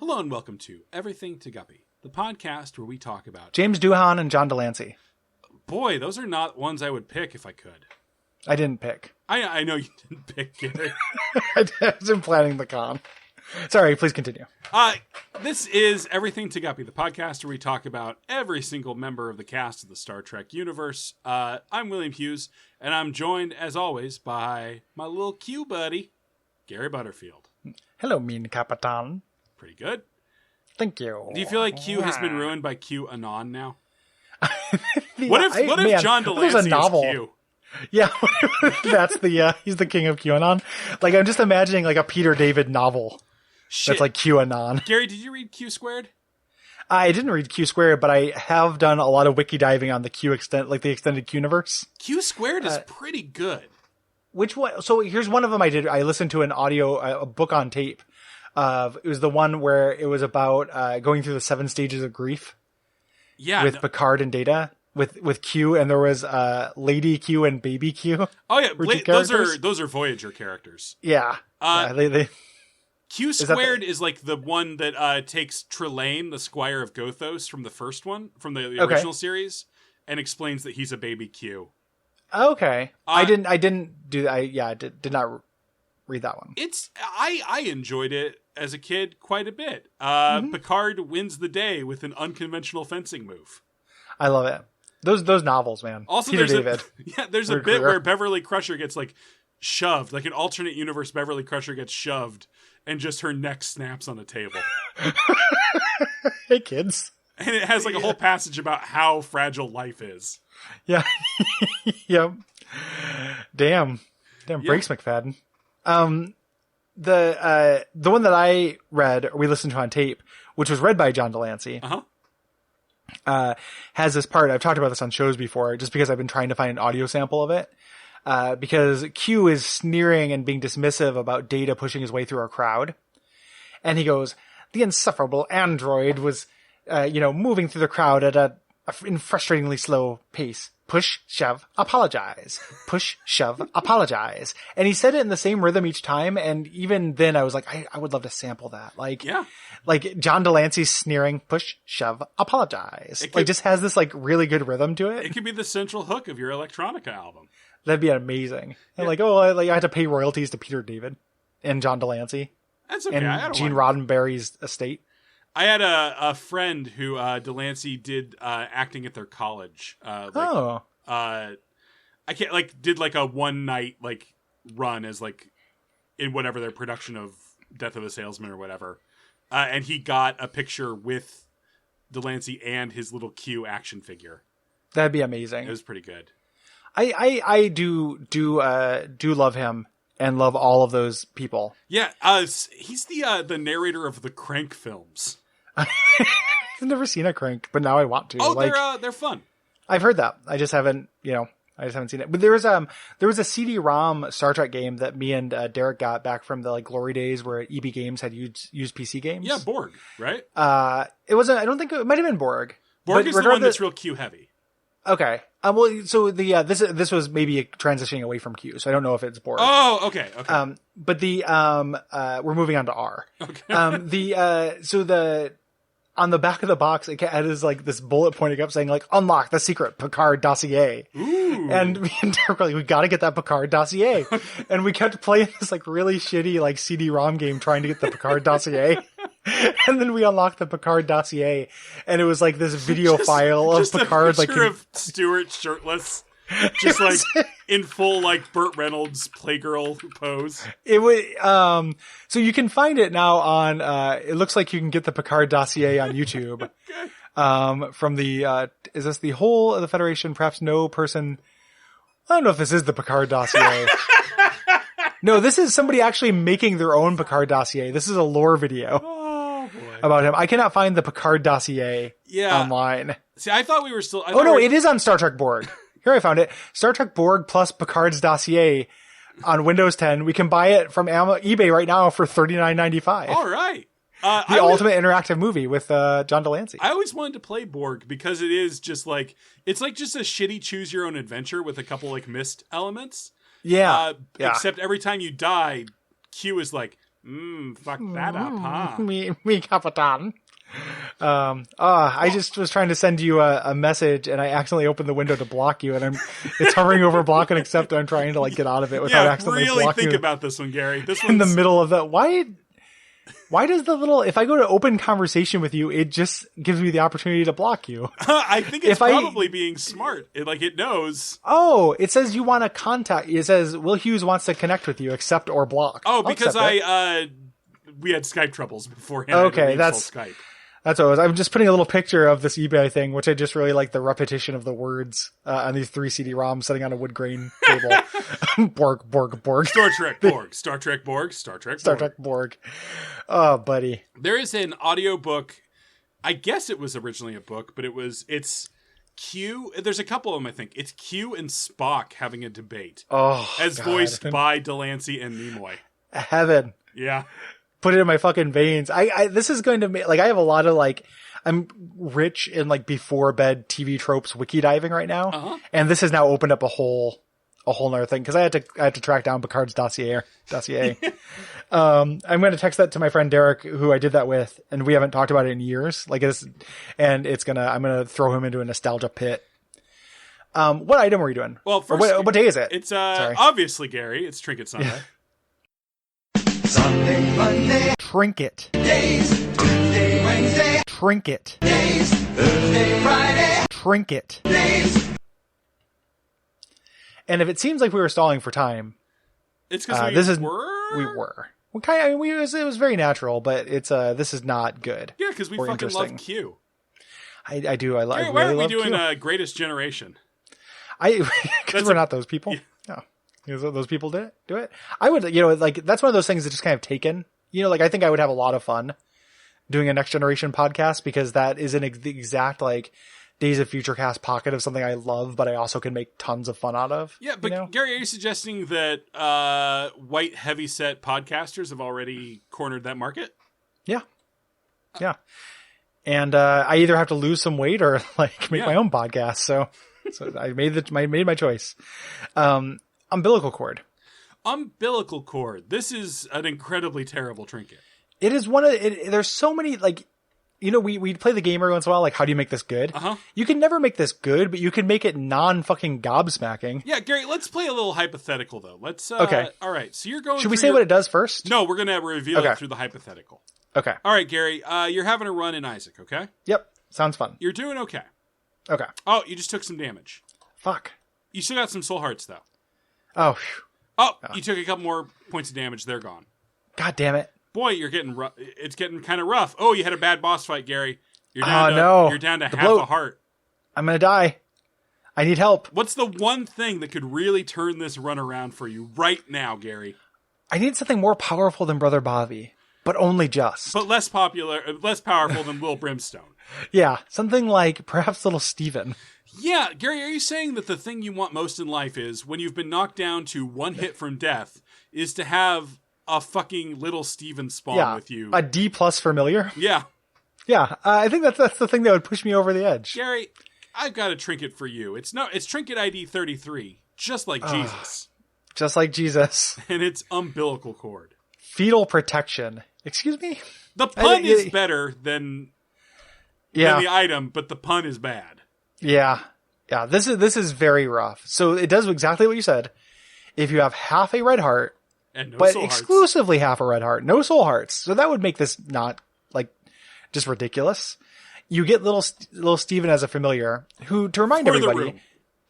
Hello and welcome to Everything To Guppy, the podcast where we talk about... James Doohan and John Delancey. Boy, those are not ones I would pick if I could. I didn't pick. I know you didn't pick, Gary. I wasn't planning the con. Sorry, please continue. This is Everything To Guppy, the podcast where we talk about every single member of the cast of the Star Trek universe. I'm William Hughes, and I'm joined, as always, by my little Q buddy, Gary Butterfield. Hello, mean Capitan. Pretty good. Thank you. Do you feel like Q has been ruined by Q Anon now? What if John Delancey is Q? Yeah, that's he's the king of QAnon. Like, I'm just imagining like a Peter David novel. Shit. That's like QAnon. Gary, did you read Q Squared? I didn't read Q Squared, but I have done a lot of wiki diving on the the extended Q-universe. Q Squared is pretty good. Which one? So here's one of them I did. I listened to a book on tape. It was the one where it was about going through the 7 stages of grief. Yeah. With Picard and Data. With Q, and there was Lady Q and Baby Q. Oh yeah, those are Voyager characters. Yeah. They Q Squared is like the one that takes Trelane, the Squire of Gothos from the first one, from the original series, and explains that he's a baby Q. Okay. I didn't do that. I did not read that one. I enjoyed it as a kid quite a bit. Picard wins the day with an unconventional fencing move. I love it. Those novels, man. Also, Peter David. There's a bit where Beverly Crusher gets like shoved, like an alternate universe Beverly Crusher gets shoved, and just her neck snaps on the table. Hey, kids. And it has like a whole passage about how fragile life is. Yeah. Yep. Damn, breaks McFadden. The one that I read, or we listened to on tape, which was read by John Delancey. Has this part. I've talked about this on shows before, just because I've been trying to find an audio sample of it. Because Q is sneering and being dismissive about Data pushing his way through a crowd. And he goes, the insufferable android was, moving through the crowd at a frustratingly slow pace. Push, shove, apologize. Push, shove, apologize. And he said it in the same rhythm each time. And even then I was like, I would love to sample that. Like John Delancey's sneering, push, shove, apologize. Just has this like really good rhythm to it. It could be the central hook of your electronica album. That'd be amazing. And I had to pay royalties to Peter David and John Delancey. That's okay. And Gene Roddenberry's estate. I had a friend who Delancey did acting at their college. I can't did like a one night run as in whatever their production of Death of a Salesman or whatever, and he got a picture with Delancey and his little Q action figure. That'd be amazing. It was pretty good. I do love him and love all of those people. Yeah, he's the narrator of the Crank films. I've never seen a Crank, but now I want to. Oh, they're fun. I've heard that. I just haven't seen it. But there was a CD-ROM Star Trek game that me and Derek got back from the glory days where EB Games had used PC games. Yeah, Borg, right? It wasn't. I don't think it might have been Borg. Borg is the one that's real Q heavy. Okay. So this was maybe transitioning away from Q, so I don't know if it's Borg. Oh, okay. But we're moving on to R. Okay. On the back of the box, it had this bullet pointing up saying unlock the secret Picard dossier. Ooh. And me and Derek were like, we gotta get that Picard dossier. And we kept playing this really shitty CD-ROM game trying to get the Picard dossier. And then we unlocked the Picard dossier, and it was this video file of Picard, a picture of Stewart shirtless, just in full Burt Reynolds Playgirl pose. It was so you can find it now on. It looks like you can get the Picard dossier on YouTube. Okay. From the is this the whole of the Federation? Perhaps no person. I don't know if this is the Picard dossier. No, this is somebody actually making their own Picard dossier. This is a lore video. About him. I cannot find the Picard dossier online. See, I thought we were still... It is on Star Trek Borg. Here, I found it. Star Trek Borg plus Picard's dossier on Windows 10. We can buy it from eBay right now for $39.95. All right. The ultimate interactive movie with John Delancey. I always wanted to play Borg because it is just it's just a shitty choose your own adventure with a couple mist elements. Yeah. Except every time you die, Q is Fuck that up, huh? Me Capitan. I just was trying to send you a message and I accidentally opened the window to block you, and it's hovering over block and accept, and I'm trying to like get out of it without accidentally really blocking think you. about this one, Gary. This in the one's... middle of the why does the little, if I go to open conversation with you, it just gives me the opportunity to block you? I think it's probably being smart. It knows. Oh, it says you want to contact. It says Will Hughes wants to connect with you, accept or block. Oh, because we had Skype troubles beforehand. Okay, that's Skype. That's what it was. I'm just putting a little picture of this eBay thing, which I just really like the repetition of the words on these 3 CD-ROMs sitting on a wood grain table. Borg. Star Trek Borg. Star Trek Borg. Star Trek Borg. Star Trek Borg. Oh, buddy. There is an audiobook. I guess it was originally a book, but it's Q. There's a couple of them, I think. It's Q and Spock having a debate. Oh, as God. Voiced by Delancey and Nimoy. Heaven. Yeah. Put it in my fucking veins. This is going to make, like, I have a lot of, like, I'm rich in, like, before bed TV tropes wiki diving right now. Uh-huh. And this has now opened up a whole nother thing. Cause I had to track down Picard's dossier. I'm going to text that to my friend Derek, who I did that with, and we haven't talked about it in years. I'm going to throw him into a nostalgia pit. What item are we doing? Well, first, what day is it? It's, obviously, Gary, it's Trinket Sunday. Yeah. Sunday, Monday, Trinket. Days, Tuesday, Wednesday, Trinket. Days, Thursday, Friday, Trinket. Days. And if it seems like we were stalling for time, it's because we were. It was very natural, but this is not good. Yeah, because we fucking love Q. I do. I love. Gary, why are we doing Greatest Generation? Because we're not those people. Yeah. No. Those people do it. I would, that's one of those things that just kind of taken, I think I would have a lot of fun doing a Next Generation podcast, because that is the exact, like, Days of Future Cast pocket of something I love, but I also can make tons of fun out of. Yeah, but Gary, are you suggesting that white heavyset podcasters have already cornered that market? Yeah. Yeah. And I either have to lose some weight or, like, make my own podcast. So I made my choice. Umbilical cord. Umbilical cord. This is an incredibly terrible trinket. It is there's so many, like, we play the game every once in a while, like, how do you make this good? Uh-huh. You can never make this good, but you can make it non-fucking gobsmacking. Yeah, Gary, let's play a little hypothetical, though. Let's, okay. All right, so you're going Should we say what it does first? No, we're going to reveal it through the hypothetical. Okay. All right, Gary, you're having a run in Isaac, okay? Yep. Sounds fun. You're doing okay. Okay. Oh, you just took some damage. Fuck. You still got some soul hearts, though. Oh. You took a couple more points of damage. They're gone. God damn it. Boy, you're getting rough. It's getting kind of rough. Oh, you had a bad boss fight, Gary. You're down to half a heart. I'm going to die. I need help. What's the one thing that could really turn this run around for you right now, Gary? I need something more powerful than Brother Bobby, but only just. But less powerful than Will Brimstone. Yeah, something like perhaps Little Steven. Yeah, Gary, are you saying that the thing you want most in life is, when you've been knocked down to one hit from death, is to have a fucking Little Steven spawn with you? A D+ familiar? Yeah. Yeah, I think that's the thing that would push me over the edge. Gary, I've got a trinket for you. It's Trinket ID 33, just like Jesus. Just like Jesus. And it's umbilical cord. Fetal protection. Excuse me? The pun is better than the item, but the pun is bad. Yeah. Yeah, this is very rough. So it does exactly what you said. If you have half a red heart, and no but soul hearts. exclusively half a red heart, no soul hearts. So that would make this not, like, just ridiculous. You get little Steven as a familiar, who, to remind everybody,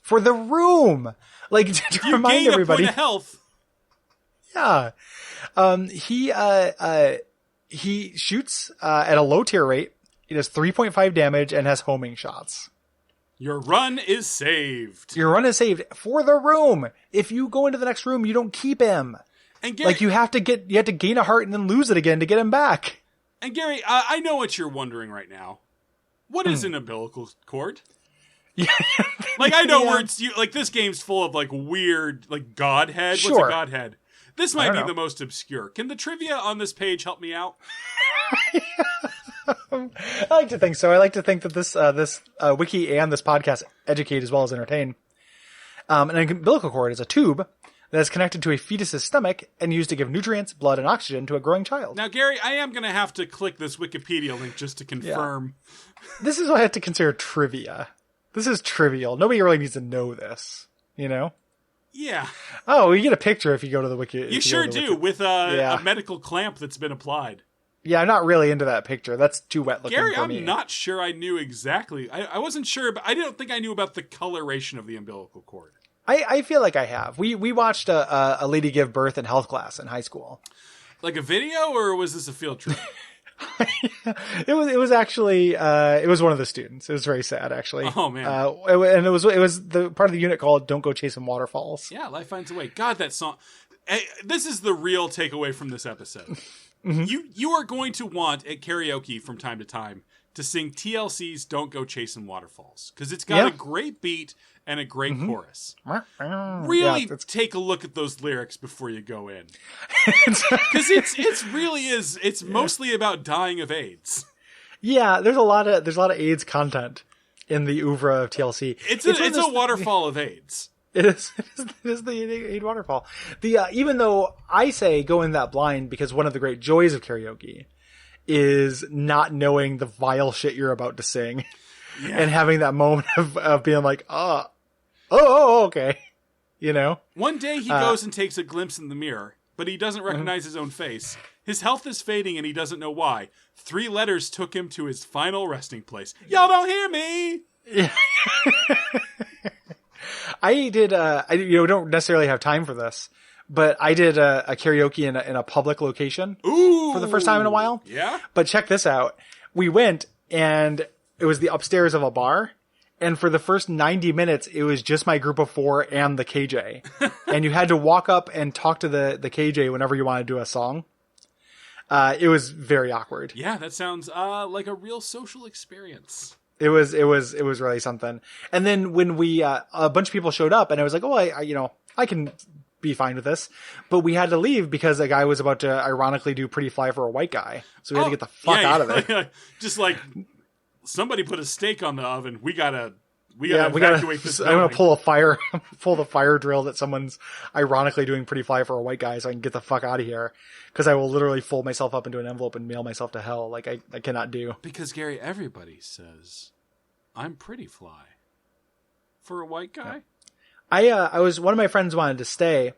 for the room, like, to remind everybody, a point of health. Yeah. He shoots at a low tier rate. He does 3.5 damage and has homing shots. Your run is saved. Your run is saved for the room. If you go into the next room, you don't keep him. And Gary, like, you have to gain a heart and then lose it again to get him back. And Gary, I know what you're wondering right now. What is an umbilical cord? Yeah. Like, I know words, like, this game's full of, like, weird, like, godhead. Sure. What's a godhead? This might be the most obscure. Can the trivia on this page help me out? I like to think so. I like to think that this wiki and this podcast educate as well as entertain. An umbilical cord is a tube that is connected to a fetus's stomach and used to give nutrients, blood, and oxygen to a growing child. Now, Gary, I am going to have to click this Wikipedia link just to confirm. This is what I have to consider trivia. This is trivial. Nobody really needs to know this, you know? Yeah. Oh, you get a picture if you go to the wiki. You sure do, with a medical clamp that's been applied. Yeah, I'm not really into that picture. That's too wet looking Gary, for me. I'm not sure I knew exactly. I wasn't sure, but I don't think I knew about the coloration of the umbilical cord. I feel like I have. We watched a lady give birth in health class in high school. Like a video, or was this a field trip? It was actually it was one of the students. It was very sad, actually. Oh man! And it was the part of the unit called "Don't Go Chasing Waterfalls." Yeah, life finds a way. God, that song. Hey, this is the real takeaway from this episode. Mm-hmm. You are going to want at karaoke from time to time to sing TLC's "Don't Go Chasing Waterfalls" because it's got a great beat and a great chorus. Really take a look at those lyrics before you go in, because it's really is. It's mostly about dying of AIDS. Yeah, there's a lot of AIDS content in the oeuvre of TLC. It's a waterfall of AIDS. It is the AIDS waterfall. Even though I say go in that blind, because one of the great joys of karaoke is not knowing the vile shit you're about to sing. Yeah. And having that moment of being like, oh, okay. You know? One day he goes and takes a glimpse in the mirror, but he doesn't recognize his own face. His health is fading and he doesn't know why. 3 letters took him to his final resting place. Y'all don't hear me! Yeah. I did, don't necessarily have time for this, but I did a karaoke in a public location. Ooh, for the first time in a while. Yeah? But check this out. We went and it was the upstairs of a bar. And for the first 90 minutes, it was just my group of 4 and the KJ. And you had to walk up and talk to the KJ whenever you wanted to do a song. It was very awkward. Yeah, that sounds like a real social experience. It was really something. And then when a bunch of people showed up and I was like, oh, I can be fine with this. But we had to leave because a guy was about to ironically do Pretty Fly for a White Guy. So we had to get the fuck out of there. Just like somebody put a steak on the oven. We gotta evacuate this building. I'm gonna pull the fire drill that someone's ironically doing Pretty Fly for a White Guy so I can get the fuck out of here. Because I will literally fold myself up into an envelope and mail myself to hell. Like I cannot do. Because Gary, everybody says I'm pretty fly for a white guy. Yeah. One of my friends wanted to stay,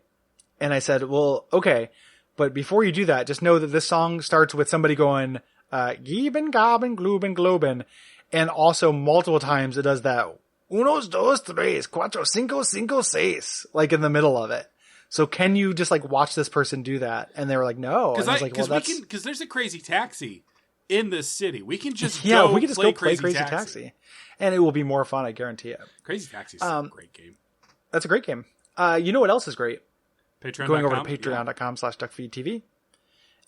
and I said, well, okay, but before you do that, just know that this song starts with somebody going, Gieben, Gaben, Gluben, Globen, and also multiple times it does that, unos, dos, tres, cuatro, cinco, cinco, seis, like in the middle of it. So can you just like watch this person do that? And they were like, no. And I was like, well, because there's a Crazy Taxi in this city. We can just go play Crazy Taxi. And it will be more fun, I guarantee it. Crazy Taxi is a great game. That's a great game. You know what else is great? Patreon.com. Going over to patreon.com/Duckfeed.tv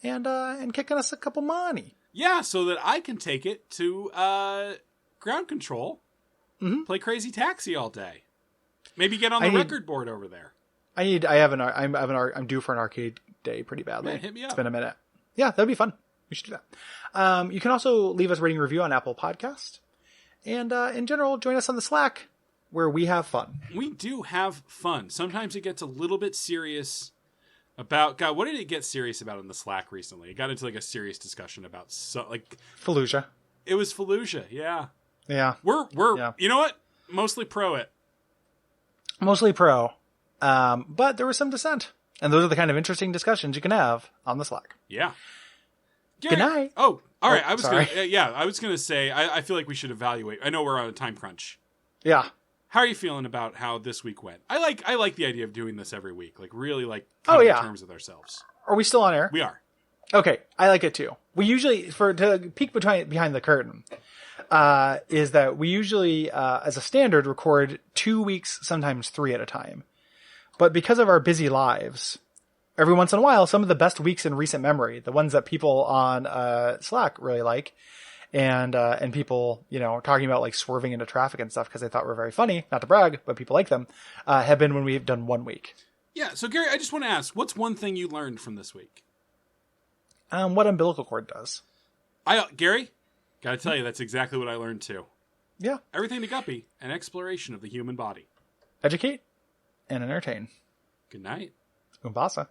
and kicking us a couple money. Yeah, so that I can take it to ground control, play Crazy Taxi all day. Maybe get on the record board over there. I'm due for an arcade day pretty badly. Man, hit me up. It's been a minute. Yeah, that'd be fun. We should do that. You can also leave us a rating review on Apple Podcast. And in general, join us on the Slack where we have fun. We do have fun. Sometimes it gets a little bit serious about... God, what did it get serious about in the Slack recently? It got into like a serious discussion about Fallujah. It was Fallujah, yeah. Yeah. We're You know what? Mostly pro it. Mostly pro. But there was some dissent. And those are the kind of interesting discussions you can have on the Slack. Yeah. Gary, good night. Oh, all right. I was going to say, I feel like we should evaluate. I know we're on a time crunch. Yeah. How are you feeling about how this week went? I like the idea of doing this every week. Like really like in terms with ourselves. Are we still on air? We are. Okay. I like it too. We usually, to peek behind the curtain, is that we usually, as a standard, record 2 weeks, sometimes 3 at a time. But because of our busy lives, every once in a while, some of the best weeks in recent memory, the ones that people on Slack really like, and people, talking about like swerving into traffic and stuff because they thought were very funny, not to brag, but people like them, have been when we've done 1 week. Yeah. So Gary, I just want to ask, what's one thing you learned from this week? What umbilical cord does. Gary, gotta tell you, that's exactly what I learned too. Yeah. Everything to Guppy, an exploration of the human body. Educate and entertain. Good night. Umbasa.